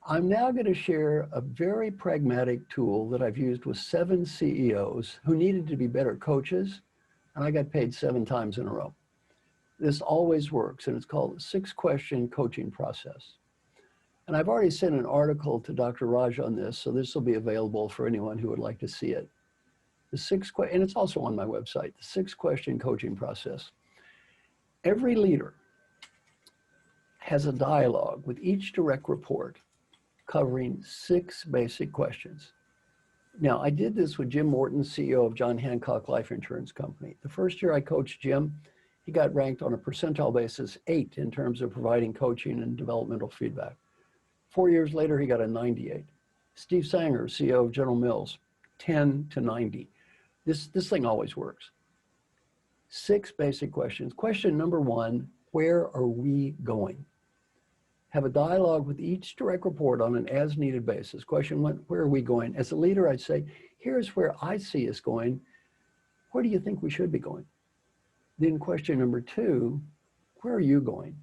I'm now going to share a very pragmatic tool that I've used with 7 CEOs who needed to be better coaches, and I got paid 7 times in a row. This always works, and it's called the 6-question coaching process. And I've already sent an article to Dr. Raj on this, so this will be available for anyone who would like to see it. And it's also on my website, the 6-question coaching process. Every leader has a dialogue with each direct report covering 6 basic questions. Now, I did this with Jim Morton, CEO of John Hancock Life Insurance Company. The first year I coached Jim, he got ranked on a percentile basis 8 in terms of providing coaching and developmental feedback. 4 years later, he got a 98. Steve Sanger, CEO of General Mills, 10 to 90. This thing always works. 6 basic questions. Question number 1, where are we going? Have a dialogue with each direct report on an as-needed basis. Question 1, where are we going? As a leader, I'd say, here's where I see us going. Where do you think we should be going? Then question number 2, where are you going?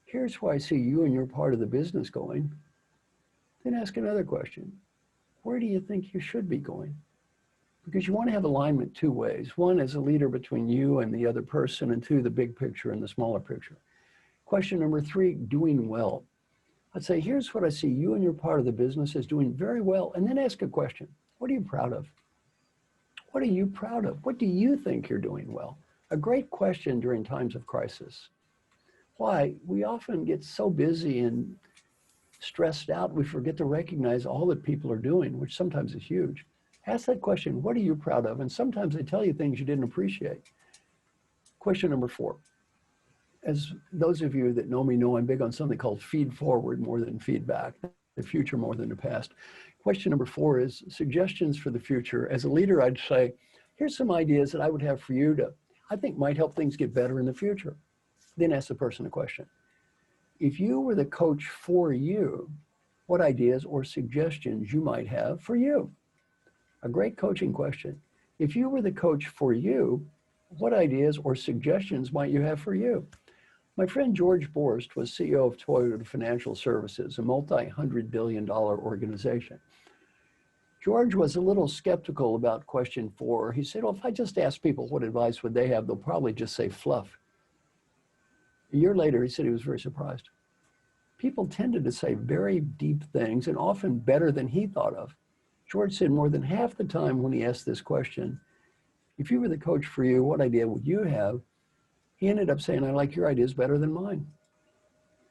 Here's where I see you and your part of the business going. Then ask another question. Where do you think you should be going? Because you want to have alignment 2 ways. 1, as a leader between you and the other person, and 2, the big picture and the smaller picture. Question number 3, doing well. I'd say, here's what I see you and your part of the business is doing very well. And then ask a question. What are you proud of? What are you proud of? What do you think you're doing well? A great question during times of crisis. Why? We often get so busy and stressed out, we forget to recognize all that people are doing, which sometimes is huge. Ask that question, what are you proud of? And sometimes they tell you things you didn't appreciate. Question number 4. As those of you that know me know, I'm big on something called feed forward more than feedback, the future more than the past. Question number 4 is suggestions for the future. As a leader, I'd say, here's some ideas that I would have for you to, I think might help things get better in the future. Then ask the person a question. If you were the coach for you, what ideas or suggestions you might have for you? A great coaching question. If you were the coach for you, what ideas or suggestions might you have for you? My friend George Borst was CEO of Toyota Financial Services, a multi-hundred-billion-dollar organization. George was a little skeptical about question 4. He said, well, if I just ask people what advice would they have, they'll probably just say fluff. A year later, he said he was very surprised. People tended to say very deep things and often better than he thought of. George said more than half the time when he asked this question, if you were the coach for you, what idea would you have? He ended up saying, I like your ideas better than mine.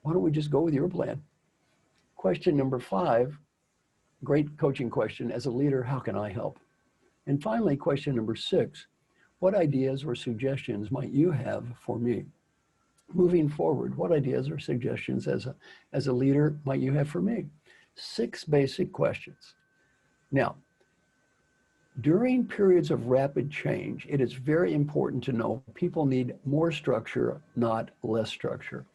Why don't we just go with your plan? Question number 5, great coaching question. As a leader, how can I help? And finally, question number 6, what ideas or suggestions might you have for me? Moving forward, what ideas or suggestions as a leader might you have for me? 6 basic questions. Now, during periods of rapid change, it is very important to know people need more structure, not less structure.